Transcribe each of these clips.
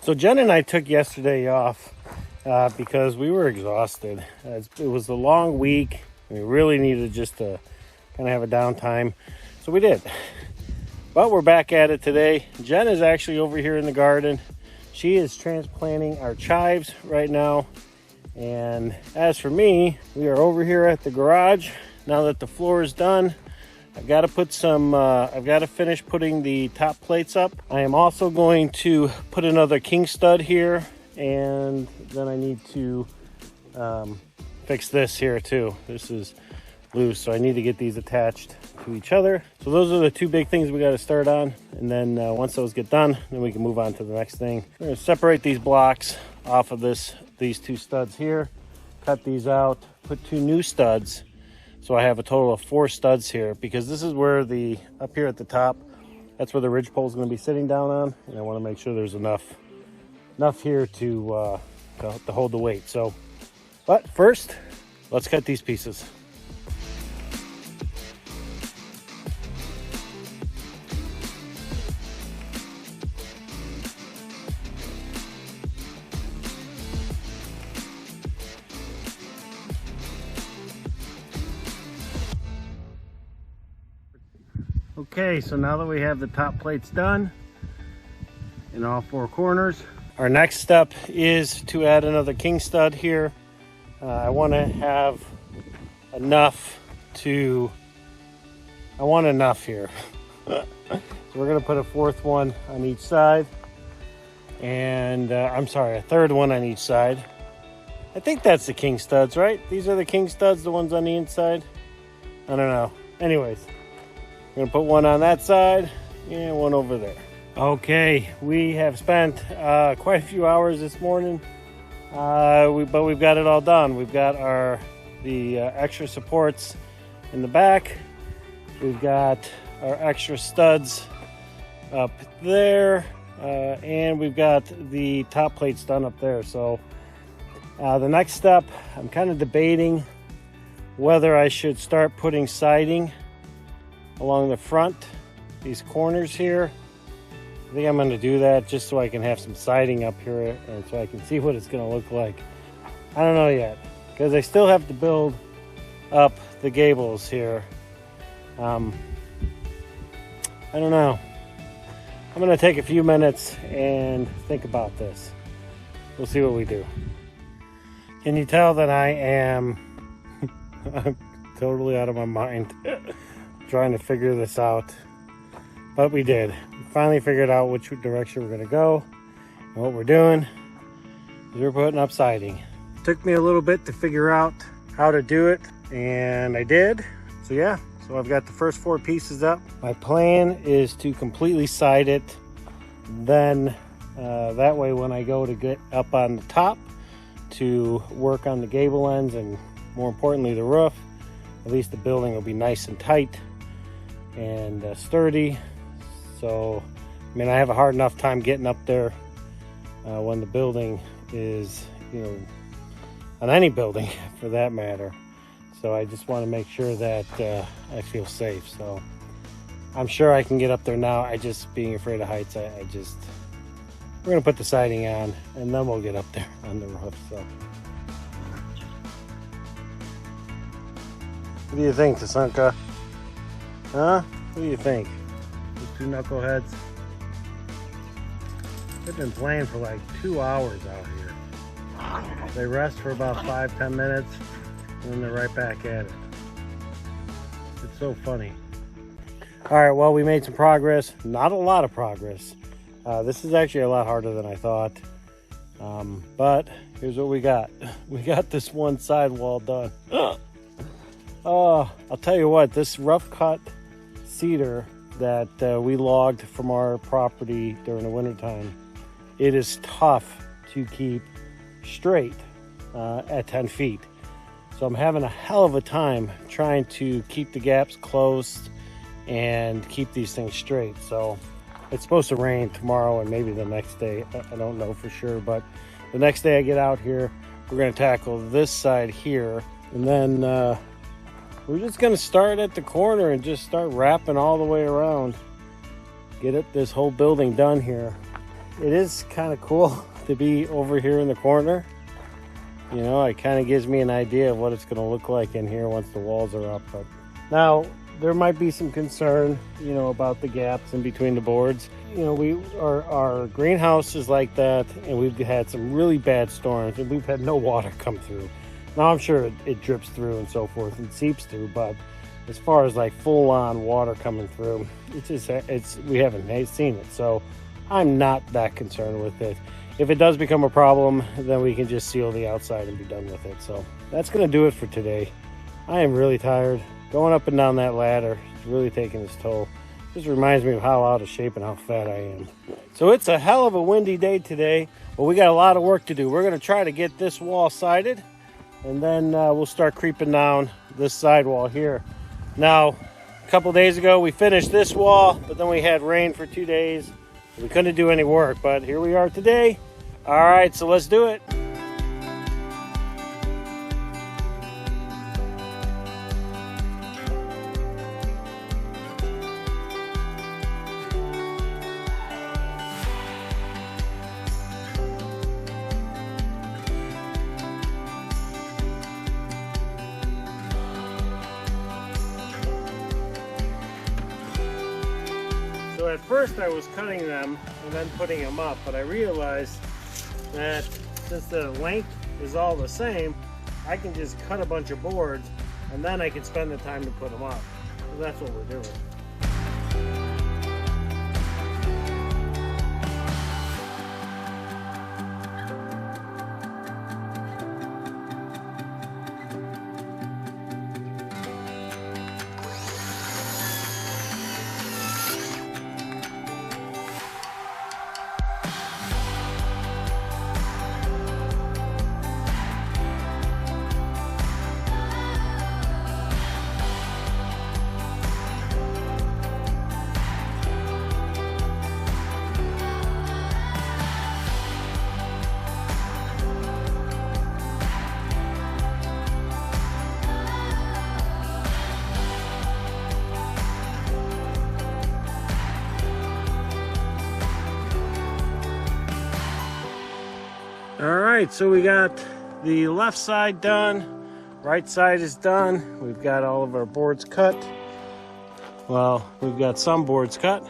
So Jen and I took yesterday off because we were exhausted. It was a long week. We really needed just to kind of have a downtime. So we did. But we're back at it today. Jen is actually over here in the garden. She is transplanting our chives right now. And as for me, we are over here at the garage. Now that the floor is done, I've got to finish putting the top plates up. I am also going to put another king stud here, and then I need to fix this here too. This is loose, so I need to get these attached to each other. So those are the two big things we got to start on, and then once those get done, then we can move on to the next thing. We're going to separate these blocks off of these two studs here, cut these out, put two new studs. So I have a total of 4 studs here, because this is where up here at the top, that's where the ridge pole is going to be sitting down on, and I want to make sure there's enough here to hold the weight. So, but first, let's cut these pieces. Okay, so now that we have the top plates done in all 4 corners, our next step is to add another king stud here. I want to have enough here. So we're going to put a 4th one on each side, and a 3rd one on each side. I think that's the king studs, right? These are the king studs, the ones on the inside. I don't know. Anyways. I'm going to put one on that side and one over there. Okay, we have spent quite a few hours this morning, but we've got it all done. We've got the extra supports in the back. We've got our extra studs up there, and we've got the top plates done up there. So the next step, I'm kind of debating whether I should start putting siding along the front, these corners here. I think I'm going to do that just so I can have some siding up here and so I can see what it's going to look like. I don't know yet, because I still have to build up the gables here. I don't know. I'm going to take a few minutes and think about this. We'll see what we do. Can you tell that I am totally out of my mind trying to figure this out? But we did. We finally figured out which direction we're going to go. And what we're doing is we're putting up siding. It took me a little bit to figure out how to do it, and I did. So yeah, so I've got the first 4 pieces up. My plan is to completely side it. Then that way when I go to get up on the top to work on the gable ends and more importantly the roof, at least the building will be nice and tight and sturdy. So I mean, I have a hard enough time getting up there when the building is, on any building for that matter. So I just want to make sure that I feel safe. So I'm sure I can get up there now. I just, being afraid of heights, we're gonna put the siding on and then we'll get up there on the roof. So what do you think, Tasanka? Huh? What do you think? These 2 knuckleheads? They've been playing for like 2 hours out here. They rest for about 5-10 minutes and then they're right back at it. It's so funny. All right, well, we made some progress. Not a lot of progress. This is actually a lot harder than I thought. But here's what we got. We got this one side wall done. Oh, I'll tell you what, this rough cut cedar that we logged from our property during the wintertime, it is tough to keep straight at 10 feet. So I'm having a hell of a time trying to keep the gaps closed and keep these things straight. So it's supposed to rain tomorrow and maybe the next day. I don't know for sure, but the next day I get out here, we're going to tackle this side here, and then we're just going to start at the corner and just start wrapping all the way around. Get this whole building done here. it is kind of cool to be over here in the corner. You know, it kind of gives me an idea of what it's going to look like in here once the walls are up. But now there might be some concern, you know, about the gaps in between the boards. You know, our greenhouse is like that, and we've had some really bad storms, and we've had no water come through. Now I'm sure it drips through and so forth and seeps through, but as far as like full-on water coming through, we haven't seen it. So I'm not that concerned with it. If it does become a problem, then we can just seal the outside and be done with it. So that's going to do it for today. I am really tired. Going up and down that ladder is really taking its toll. Just reminds me of how out of shape and how fat I am. So it's a hell of a windy day today, but we got a lot of work to do. We're going to try to get this wall sided, and then we'll start creeping down this sidewall here. Now, a couple days ago, we finished this wall, but then we had rain for 2 days. We couldn't do any work, but here we are today. All right, so let's do it. So at first I was cutting them and then putting them up, but I realized that since the length is all the same, I can just cut a bunch of boards and then I can spend the time to put them up. So that's what we're doing. All right, so we got the left side done, right side is done. We've got all of our boards cut. Well, we've got some boards cut.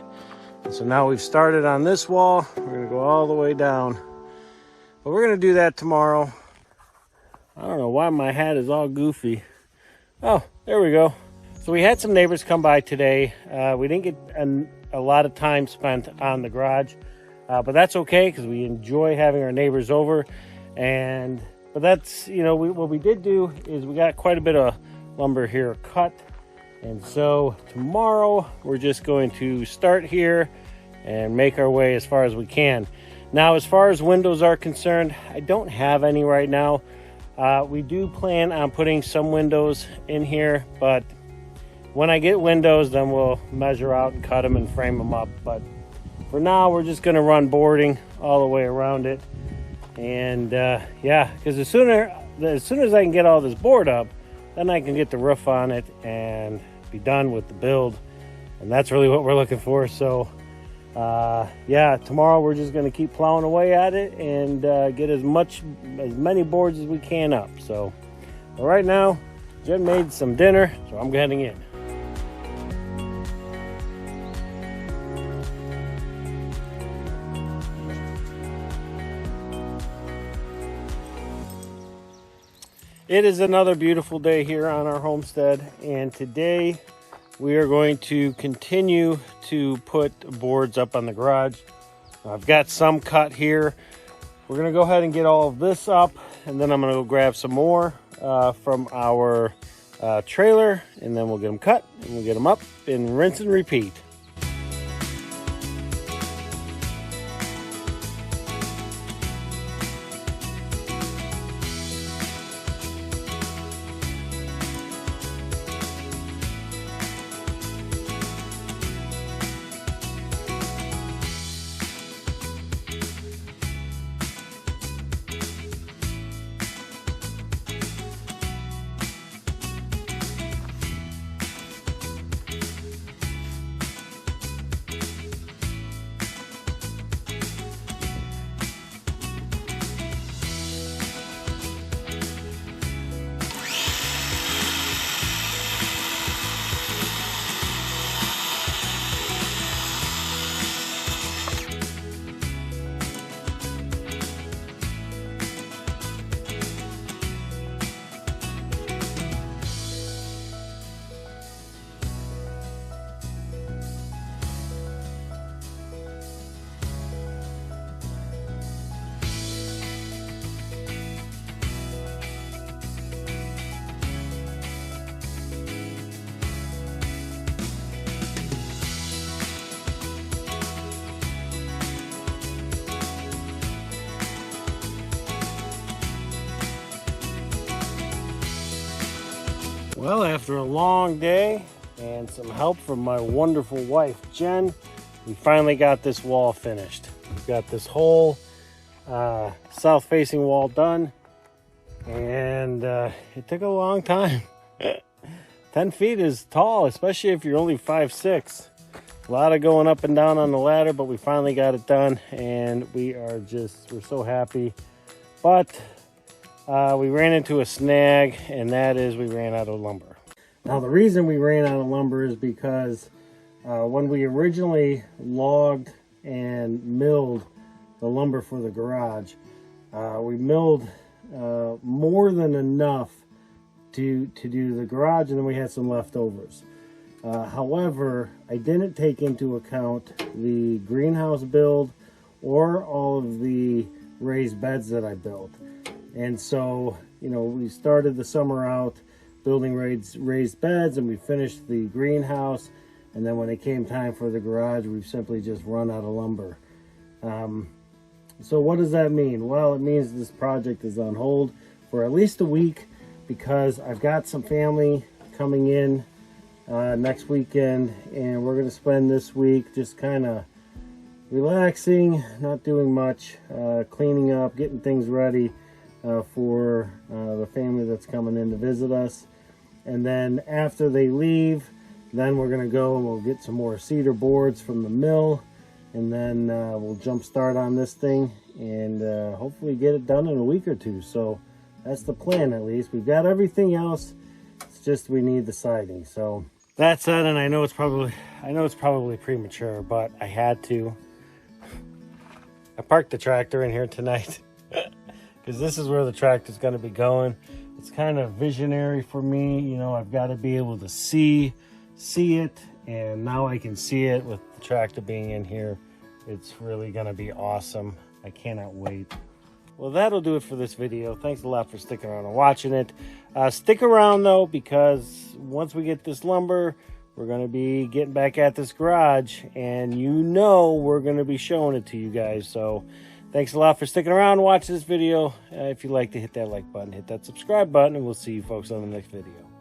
So now we've started on this wall. We're gonna go all the way down. But we're gonna do that tomorrow. I don't know why my hat is all goofy. Oh, there we go. So we had some neighbors come by today. We didn't get a lot of time spent on the garage. But that's okay because we enjoy having our neighbors over. But that's, you know, what we did do is we got quite a bit of lumber here cut. And so tomorrow we're just going to start here and make our way as far as we can. Now, as far as windows are concerned, I don't have any right now. We do plan on putting some windows in here, but when I get windows, then we'll measure out and cut them and frame them up. But for now, we're just going to run boarding all the way around it. And yeah, because as soon as I can get all this board up, then I can get the roof on it and be done with the build. And that's really what we're looking for. So yeah, tomorrow we're just going to keep plowing away at it and get as many boards as we can up. So right now, Jen made some dinner, so I'm heading in. It is another beautiful day here on our homestead, and today we are going to continue to put boards up on the garage. I've got some cut here. We're going to go ahead and get all of this up, and then I'm going to go grab some more from our trailer, and then we'll get them cut, and we'll get them up, and rinse and repeat. Well, after a long day and some help from my wonderful wife, Jen, we finally got this wall finished. We've got this whole south-facing wall done, and it took a long time. 10 feet is tall, especially if you're only 5'6". A lot of going up and down on the ladder, but we finally got it done, and we're so happy. But we ran into a snag, and that is we ran out of lumber. Now, the reason we ran out of lumber is because when we originally logged and milled the lumber for the garage, we milled more than enough to do the garage, and then we had some leftovers. However, I didn't take into account the greenhouse build or all of the raised beds that I built. And so, you know, we started the summer out building raised beds, and we finished the greenhouse. And then when it came time for the garage, we've simply just run out of lumber. So what does that mean? Well, it means this project is on hold for at least a week, because I've got some family coming in next weekend, and we're going to spend this week just kind of relaxing, not doing much, cleaning up, getting things ready for the family that's coming in to visit us. And then after they leave, then we're going to go and we'll get some more cedar boards from the mill, and then we'll jump start on this thing and hopefully get it done in a week or two. So that's the plan, at least. We've got everything else. It's just we need the siding. So that said, and I know it's probably premature, but I had to. I parked the tractor in here tonight because this is where the tractor's going to be going. It's kind of visionary for me, you know. I've got to be able to see it, and now I can see it with the tractor being in here. It's really going to be awesome. I cannot wait. Well, that'll do it for this video. Thanks a lot for sticking around and watching it. Stick around, though, because once we get this lumber, we're going to be getting back at this garage, and you know we're going to be showing it to you guys. So thanks a lot for sticking around and watching this video. If you'd like to hit that like button, hit that subscribe button, and we'll see you folks on the next video.